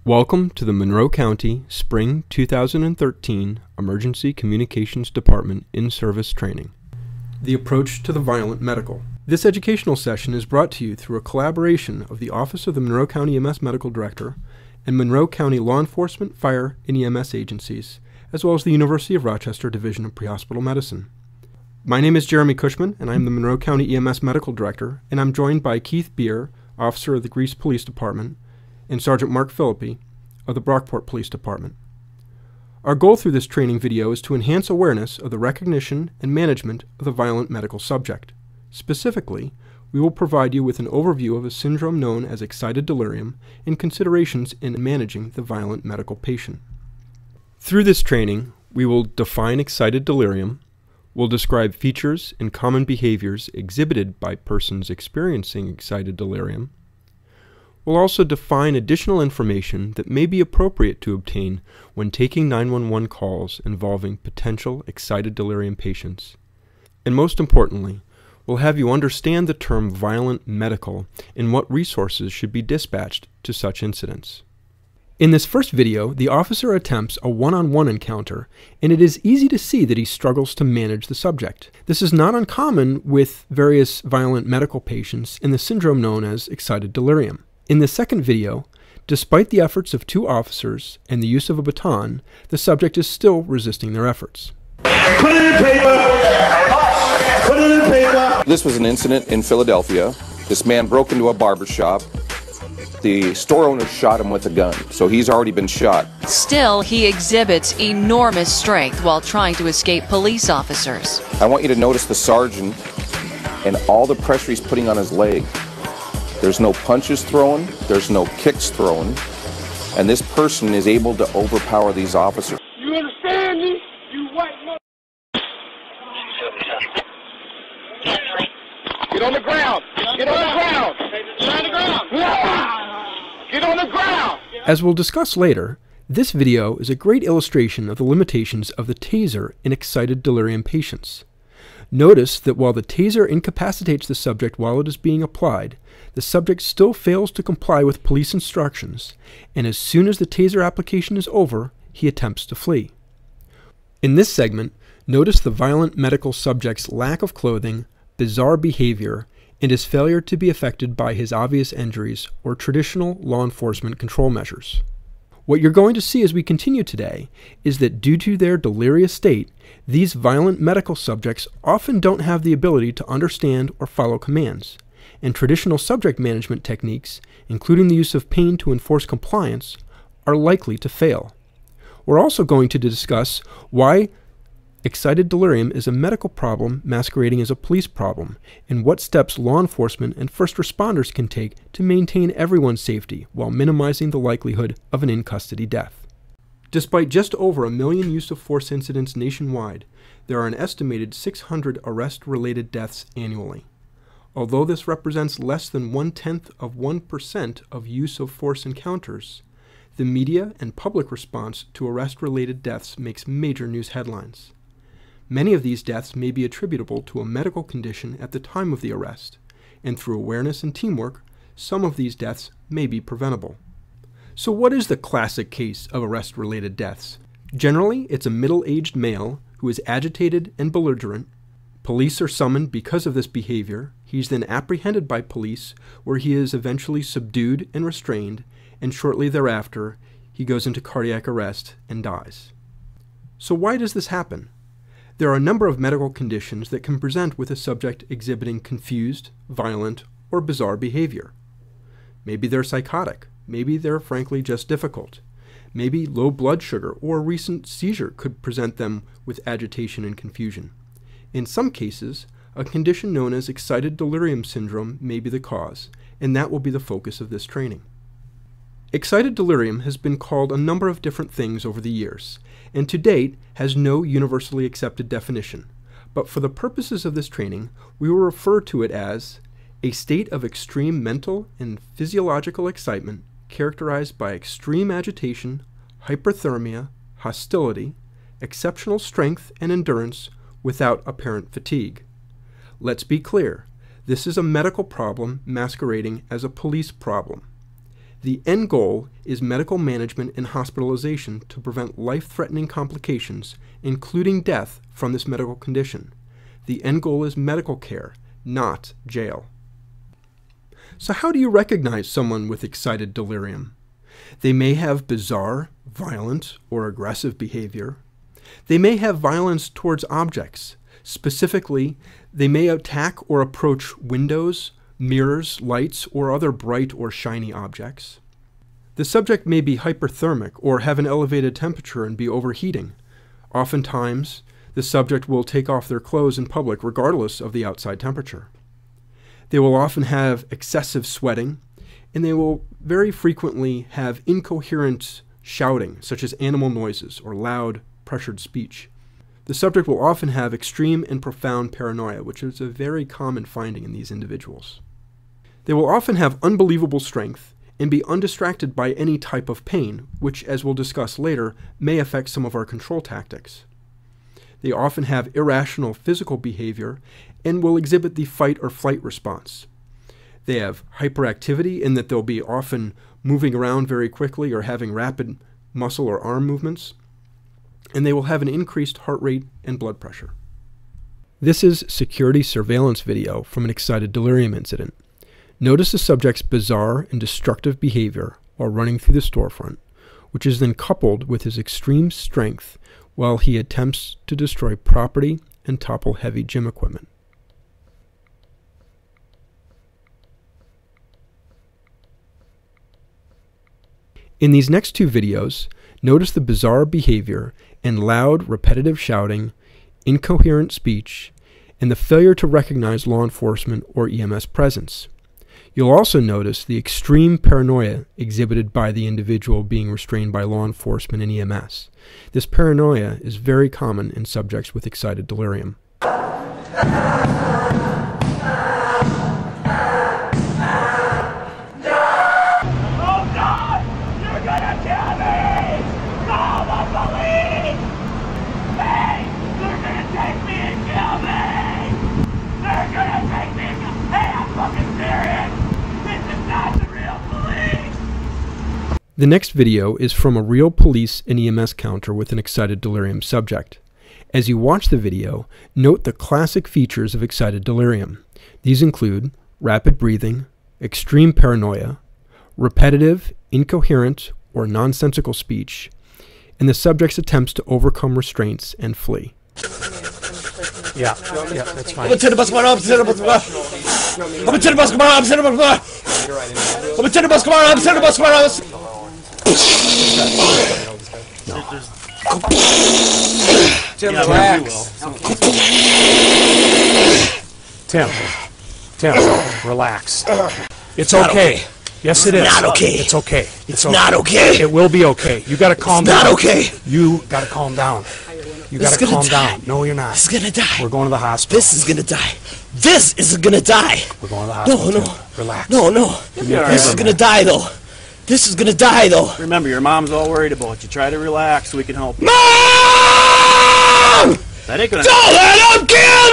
Welcome to the Monroe County Spring 2013 Emergency Communications Department In-Service Training. The Approach to the Violent Medical. This educational session is brought to you through a collaboration of the Office of the Monroe County EMS Medical Director and Monroe County Law Enforcement, Fire, and EMS agencies, as well as the University of Rochester Division of Prehospital Medicine. My name is Jeremy Cushman, and I am the Monroe County EMS Medical Director, and I'm joined by Keith Beer, Officer of the Greece Police Department, and Sergeant Mark Philippi of the Brockport Police Department. Our goal through this training video is to enhance awareness of the recognition and management of the violent medical subject. Specifically, we will provide you with an overview of a syndrome known as excited delirium and considerations in managing the violent medical patient. Through this training, we will define excited delirium, we'll describe features and common behaviors exhibited by persons experiencing excited delirium. We'll also define additional information that may be appropriate to obtain when taking 911 calls involving potential excited delirium patients. And most importantly, we'll have you understand the term violent medical and what resources should be dispatched to such incidents. In this first video, the officer attempts a one-on-one encounter, and it is easy to see that he struggles to manage the subject. This is not uncommon with various violent medical patients in the syndrome known as excited delirium. In the second video, despite the efforts of two officers and the use of a baton, the subject is still resisting their efforts. Put it in paper! Put it in paper! This was an incident in Philadelphia. This man broke into a barber shop. The store owner shot him with a gun, so he's already been shot. Still, he exhibits enormous strength while trying to escape police officers. I want you to notice the sergeant and all the pressure he's putting on his leg. There's no punches thrown, there's no kicks thrown, and this person is able to overpower these officers. You understand me? You white mother... Get on the ground! Get on the ground! Get on the ground! Get on the ground! As we'll discuss later, this video is a great illustration of the limitations of the taser in excited delirium patients. Notice that while the taser incapacitates the subject while it is being applied, the subject still fails to comply with police instructions, and as soon as the taser application is over, he attempts to flee. In this segment, notice the violent medical subject's lack of clothing, bizarre behavior, and his failure to be affected by his obvious injuries or traditional law enforcement control measures. What you're going to see as we continue today is that due to their delirious state, these violent medical subjects often don't have the ability to understand or follow commands, and traditional subject management techniques, including the use of pain to enforce compliance, are likely to fail. We're also going to discuss why excited delirium is a medical problem masquerading as a police problem, and what steps law enforcement and first responders can take to maintain everyone's safety while minimizing the likelihood of an in-custody death. Despite just over 1 million use of force incidents nationwide, there are an estimated 600 arrest-related deaths annually. Although this represents less than 0.1% of use of force encounters, the media and public response to arrest-related deaths makes major news headlines. Many of these deaths may be attributable to a medical condition at the time of the arrest, and through awareness and teamwork, some of these deaths may be preventable. So what is the classic case of arrest-related deaths? Generally, it's a middle-aged male who is agitated and belligerent. Police are summoned because of this behavior. He's then apprehended by police, where he is eventually subdued and restrained, and shortly thereafter, he goes into cardiac arrest and dies. So why does this happen? There are a number of medical conditions that can present with a subject exhibiting confused, violent, or bizarre behavior. Maybe they're psychotic. Maybe they're frankly just difficult. Maybe low blood sugar or a recent seizure could present them with agitation and confusion. In some cases, a condition known as excited delirium syndrome may be the cause, and that will be the focus of this training. Excited delirium has been called a number of different things over the years, and to date has no universally accepted definition, but for the purposes of this training, we will refer to it as a state of extreme mental and physiological excitement characterized by extreme agitation, hyperthermia, hostility, exceptional strength and endurance without apparent fatigue. Let's be clear, this is a medical problem masquerading as a police problem. The end goal is medical management and hospitalization to prevent life-threatening complications, including death from this medical condition. The end goal is medical care, not jail. So how do you recognize someone with excited delirium? They may have bizarre, violent, or aggressive behavior. They may have violence towards objects. Specifically, they may attack or approach windows, mirrors, lights, or other bright or shiny objects. The subject may be hyperthermic or have an elevated temperature and be overheating. Oftentimes, the subject will take off their clothes in public regardless of the outside temperature. They will often have excessive sweating, and they will very frequently have incoherent shouting, such as animal noises or loud, pressured speech. The subject will often have extreme and profound paranoia, which is a very common finding in these individuals. They will often have unbelievable strength and be undistracted by any type of pain, which, as we'll discuss later, may affect some of our control tactics. They often have irrational physical behavior and will exhibit the fight or flight response. They have hyperactivity in that they'll be often moving around very quickly or having rapid muscle or arm movements, and they will have an increased heart rate and blood pressure. This is security surveillance video from an excited delirium incident. Notice the subject's bizarre and destructive behavior while running through the storefront, which is then coupled with his extreme strength while he attempts to destroy property and topple heavy gym equipment. In these next two videos, notice the bizarre behavior and loud, repetitive shouting, incoherent speech, and the failure to recognize law enforcement or EMS presence. You'll also notice the extreme paranoia exhibited by the individual being restrained by law enforcement and EMS. This paranoia is very common in subjects with excited delirium. The next video is from a real police and EMS counter with an excited delirium subject. As you watch the video, note the classic features of excited delirium. These include rapid breathing, extreme paranoia, repetitive, incoherent, or nonsensical speech, and the subject's attempts to overcome restraints and flee. Yeah, that's fine. Tim, relax. Tim, relax. It's okay. Yes, it is. Not okay. It's okay. It's not okay. It will be okay. You gotta calm down. It's not okay. You gotta calm down. You gotta calm down. No, you're not. This is gonna die. We're going to the hospital. This is gonna die. This is gonna die. We're going to the hospital. No. Tim. Relax. No. This is gonna die, though. This is gonna die, though. Remember, your mom's all worried about you. Try to relax so we can help you. Mom! That ain't gonna... Don't let him kill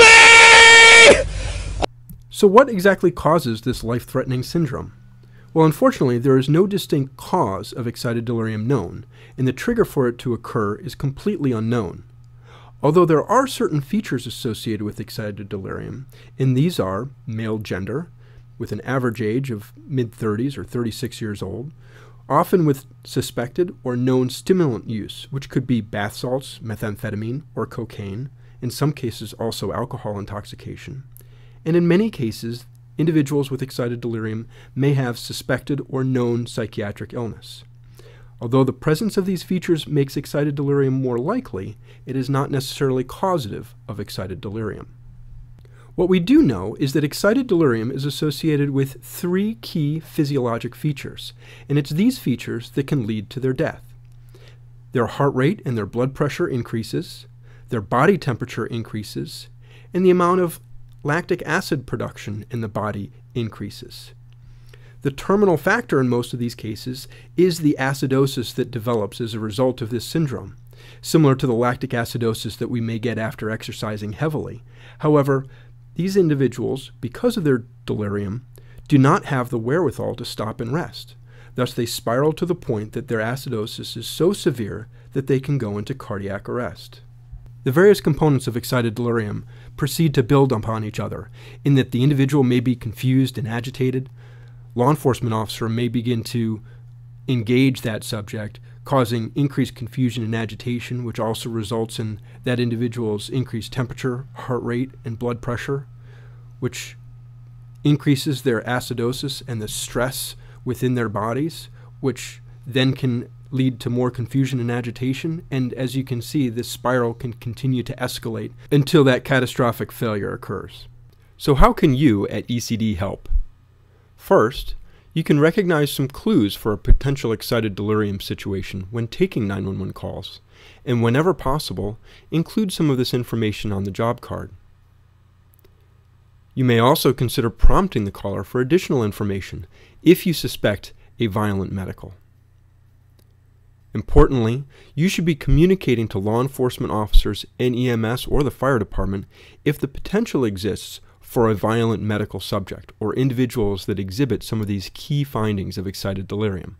me! So what exactly causes this life-threatening syndrome? Well, unfortunately, there is no distinct cause of excited delirium known, and the trigger for it to occur is completely unknown. Although there are certain features associated with excited delirium, and these are male gender, with an average age of mid-30s or 36 years old, often with suspected or known stimulant use, which could be bath salts, methamphetamine, or cocaine, in some cases also alcohol intoxication. And in many cases, individuals with excited delirium may have suspected or known psychiatric illness. Although the presence of these features makes excited delirium more likely, it is not necessarily causative of excited delirium. What we do know is that excited delirium is associated with three key physiologic features, and it's these features that can lead to their death. Their heart rate and their blood pressure increases, their body temperature increases, and the amount of lactic acid production in the body increases. The terminal factor in most of these cases is the acidosis that develops as a result of this syndrome, similar to the lactic acidosis that we may get after exercising heavily. However, these individuals, because of their delirium, do not have the wherewithal to stop and rest. Thus, they spiral to the point that their acidosis is so severe that they can go into cardiac arrest. The various components of excited delirium proceed to build upon each other, in that the individual may be confused and agitated. Law enforcement officer may begin to engage that subject, causing increased confusion and agitation, which also results in that individual's increased temperature, heart rate, and blood pressure, which increases their acidosis and the stress within their bodies, which then can lead to more confusion and agitation. And as you can see, this spiral can continue to escalate until that catastrophic failure occurs. So how can you at ECD help? First, you can recognize some clues for a potential excited delirium situation when taking 911 calls, and whenever possible, include some of this information on the job card. You may also consider prompting the caller for additional information if you suspect a violent medical. Importantly, you should be communicating to law enforcement officers and EMS or the fire department if the potential exists for a violent medical subject or individuals that exhibit some of these key findings of excited delirium.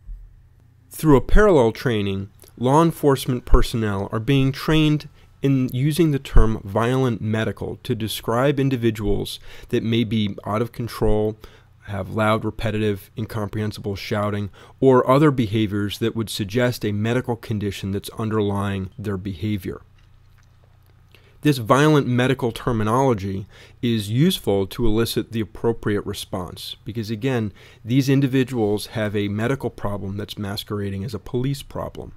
Through a parallel training, law enforcement personnel are being trained in using the term violent medical to describe individuals that may be out of control, have loud, repetitive, incomprehensible shouting, or other behaviors that would suggest a medical condition that's underlying their behavior. This violent medical terminology is useful to elicit the appropriate response because, again, these individuals have a medical problem that's masquerading as a police problem.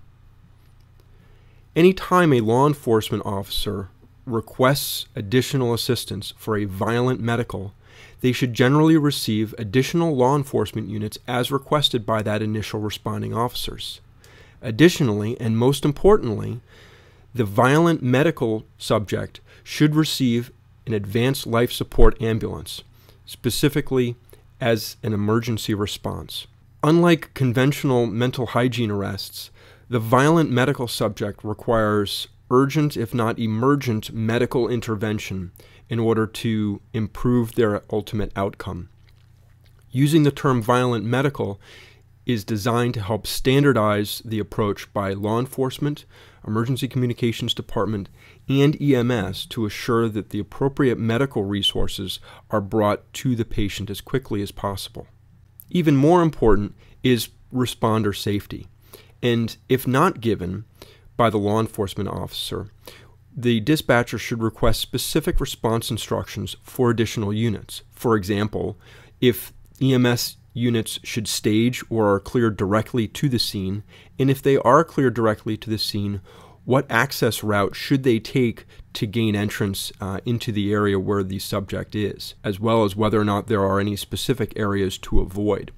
Anytime a law enforcement officer requests additional assistance for a violent medical, they should generally receive additional law enforcement units as requested by that initial responding officers. Additionally, and most importantly, the violent medical subject should receive an advanced life support ambulance, specifically as an emergency response. Unlike conventional mental hygiene arrests, the violent medical subject requires urgent, if not emergent, medical intervention in order to improve their ultimate outcome. Using the term violent medical is designed to help standardize the approach by law enforcement, emergency communications department, and EMS to assure that the appropriate medical resources are brought to the patient as quickly as possible. Even more important is responder safety. And if not given by the law enforcement officer, the dispatcher should request specific response instructions for additional units. For example, if EMS units should stage or are cleared directly to the scene, and if they are cleared directly to the scene, what access route should they take to gain entrance into the area where the subject is, as well as whether or not there are any specific areas to avoid.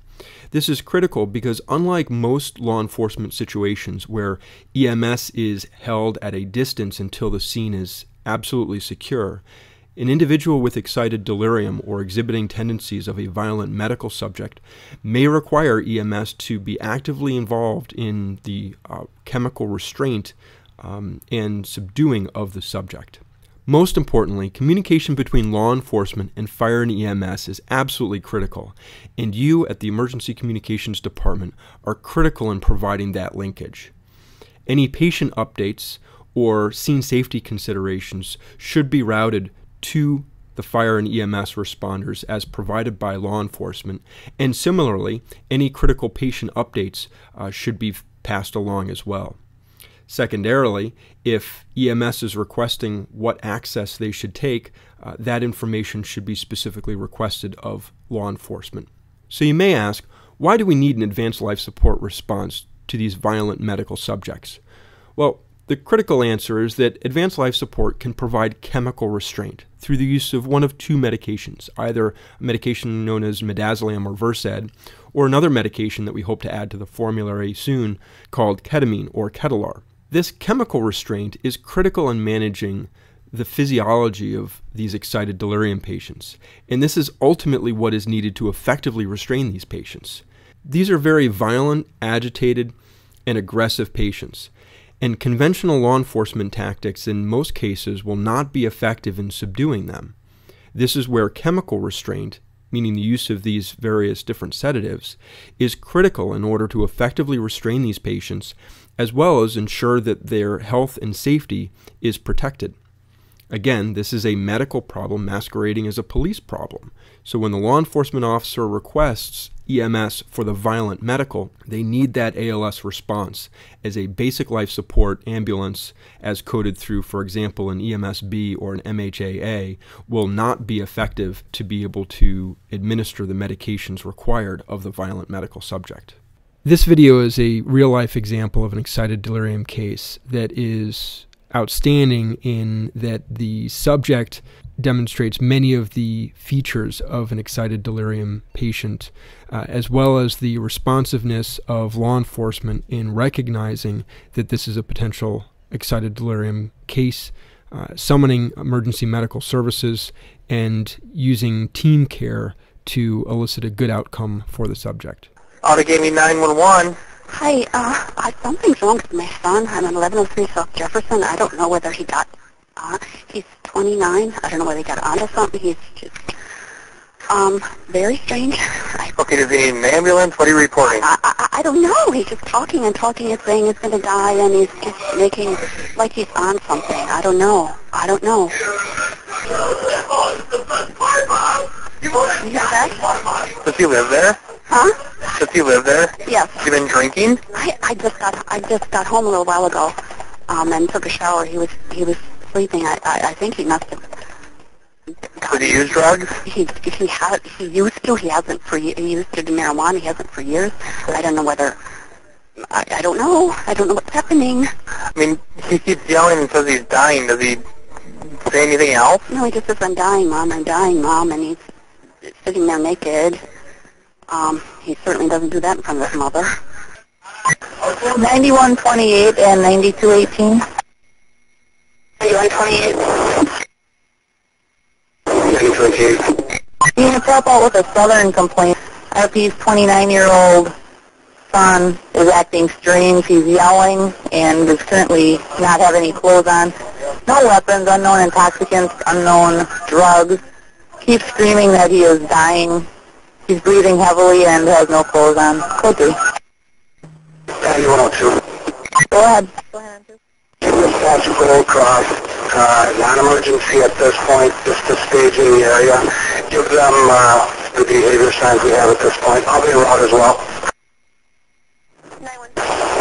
This is critical because unlike most law enforcement situations where EMS is held at a distance until the scene is absolutely secure, an individual with excited delirium or exhibiting tendencies of a violent medical subject may require EMS to be actively involved in the chemical restraint and subduing of the subject. Most importantly, communication between law enforcement and fire and EMS is absolutely critical, and you at the Emergency Communications Department are critical in providing that linkage. Any patient updates or scene safety considerations should be routed to the fire and EMS responders as provided by law enforcement, and similarly, any critical patient updates should be passed along as well. Secondarily, if EMS is requesting what access they should take, that information should be specifically requested of law enforcement. So you may ask, why do we need an advanced life support response to these violent medical subjects? Well, the critical answer is that advanced life support can provide chemical restraint through the use of one of two medications, either a medication known as midazolam or Versed, or another medication that we hope to add to the formulary soon called ketamine or Ketalar. This chemical restraint is critical in managing the physiology of these excited delirium patients, and this is ultimately what is needed to effectively restrain these patients. These are very violent, agitated, and aggressive patients, and conventional law enforcement tactics in most cases will not be effective in subduing them. This is where chemical restraint meaning the use of these various different sedatives, is critical in order to effectively restrain these patients, as well as ensure that their health and safety is protected. Again, this is a medical problem masquerading as a police problem. So when the law enforcement officer requests EMS for the violent medical, they need that ALS response as a basic life support ambulance as coded through, for example, an EMS-B or an MHAA, will not be effective to be able to administer the medications required of the violent medical subject. This video is a real-life example of an excited delirium case that is outstanding in that the subject demonstrates many of the features of an excited delirium patient, as well as the responsiveness of law enforcement in recognizing that this is a potential excited delirium case, summoning emergency medical services, and using team care to elicit a good outcome for the subject. Auto gave me 911. Hi, something's wrong with my son. I'm on 1103 South Jefferson. I don't know whether he got, he's 29. I don't know whether he got onto something. He's just, very strange. Okay, does he need an ambulance? What are you reporting? I don't know. He's just talking and talking and saying he's going to die, and he's just making like he's on something. I don't know. You hear that? Does he live there? Huh? Does he live there? Yes. Has he been drinking? I just got home a little while ago, and took a shower. He was sleeping. I think he must have. Did he use drugs? He used to. He hasn't for he used to do marijuana. He hasn't for years. I don't know whether. I don't know. I don't know what's happening. I mean, he keeps yelling and says he's dying. Does he say anything else? No, he just says, "I'm dying, Mom. I'm dying, Mom," and he's sitting there naked. He certainly doesn't do that in front of his mother. 9128 and 9218. 9128. 9228. You can help out with a southern complaint. RP's 29-year-old son is acting strange. He's yelling and is currently not having any clothes on. No weapons, unknown intoxicants, unknown drugs. Keeps screaming that he is dying. He's breathing heavily and has no clothes on. Code 3. 9102. Go ahead. Dispatch Gold Cross, non-emergency at this point, just to stage in the area. Give them the behavior signs we have at this point. I'll be around as well.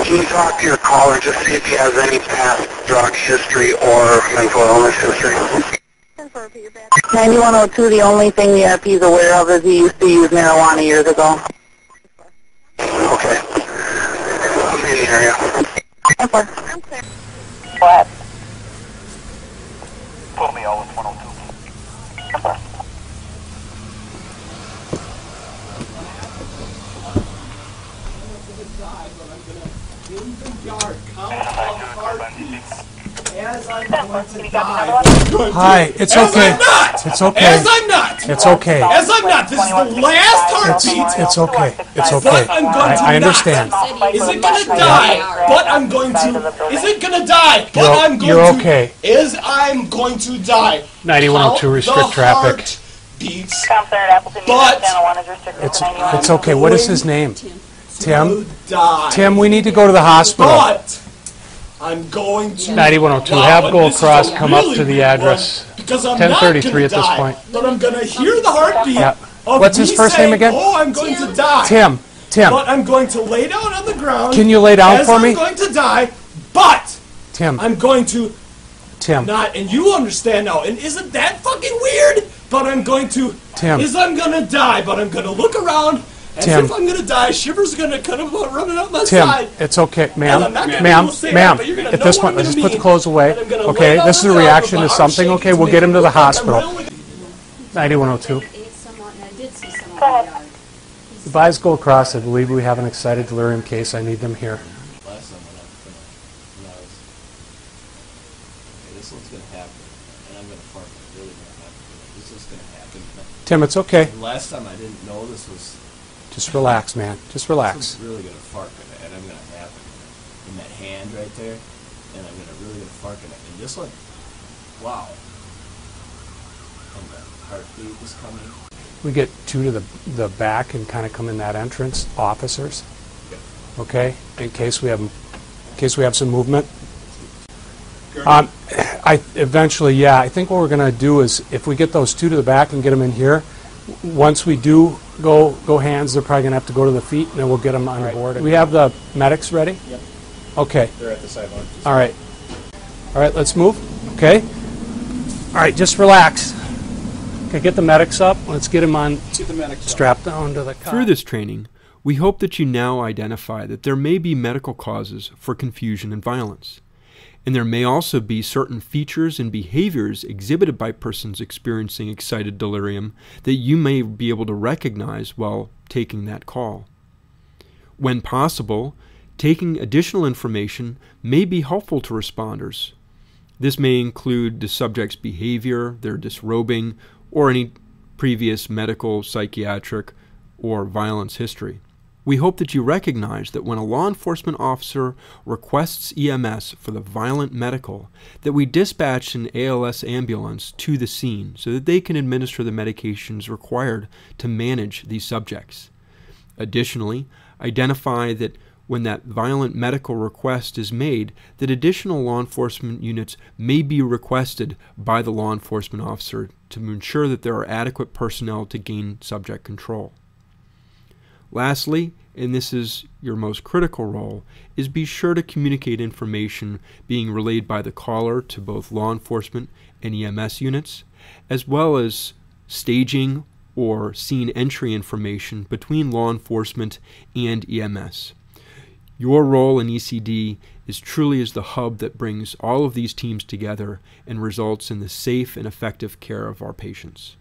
Can you talk to your caller, just see if he has any past drug history or mental illness history? 9102, the only thing the RP is aware of is he used to use marijuana years ago. Okay. I'll be in the area. I'm clear. Go ahead. Pull me all with 102. Hi, it's okay. It's okay. As I'm not. It's okay. As I'm not. This is the last heartbeat. It's okay. It's okay. But I'm going to I understand. not. Is it going to die? But I'm going to. Is it going to die? But I'm going to. You're okay. Is I'm going to die? 9102 restrict traffic. Beats. But It's okay. What is his name? Tim? Die. Tim, we need to go to the hospital. But I'm going to. 9102. Have Gold Cross come up to the address. Because I'm 1033 at this point. But I'm going to hear the heartbeat. Yeah. Of What's his me first saying, name again? Oh, I'm going to die. Tim. But I'm going to lay down on the ground. Can you lay down for me? I'm going to die. But Tim. I'm going to Tim. not. And you understand now. And isn't that fucking weird? But I'm going to. Tim. Is I'm going to die. But I'm going to look around. As Tim. if I'm going to die. Shivers are going to kind of running up my Tim, side. it's okay, ma'am. And I'm not gonna Ma'am, be able to say that, ma'am. but you're gonna At know this what point, I'm let's just gonna put the mean. clothes away. And I'm gonna Okay, lay down this is on a the ground reaction with to my something. arm Okay, shaking we'll to get him me. to the Look, I'm hospital. really- 9102. Advise Gold Cross, I believe we have an excited delirium case. I need them here. Last time when I was, okay, this one's going to happen, and I'm going to fart, I'm really going to happen. This is going to happen. Tim, it's okay. And last time I didn't know this was... Just relax, man. Just relax. This is really going to fart, and I'm going to happen. In that hand right there, and I'm going to really going to fart in it. And this one, wow. And the heartbeat is coming. we get two to the back and kind of come in that entrance, officers. Okay, in case we have some movement. Eventually, yeah. I think what we're going to do is if we get those two to the back and get them in here, once we do go hands, they're probably going to have to go to the feet, and then we'll get them on board. We have the medics ready? Yep. Okay. They're at the sideline. All right. All right, let's move. Okay. All right, just relax. Okay, get the medics up. Let's get them on, strapped down to the car. Through this training, we hope that you now identify that there may be medical causes for confusion and violence. And there may also be certain features and behaviors exhibited by persons experiencing excited delirium that you may be able to recognize while taking that call. When possible, taking additional information may be helpful to responders. This may include the subject's behavior, their disrobing, or any previous medical, psychiatric, or violence history. We hope that you recognize that when a law enforcement officer requests EMS for the violent medical, that we dispatch an ALS ambulance to the scene so that they can administer the medications required to manage these subjects. Additionally, identify that when that violent medical request is made, that additional law enforcement units may be requested by the law enforcement officer to ensure that there are adequate personnel to gain subject control. Lastly, and this is your most critical role, is be sure to communicate information being relayed by the caller to both law enforcement and EMS units, as well as staging or scene entry information between law enforcement and EMS. Your role in ECD is truly as the hub that brings all of these teams together and results in the safe and effective care of our patients.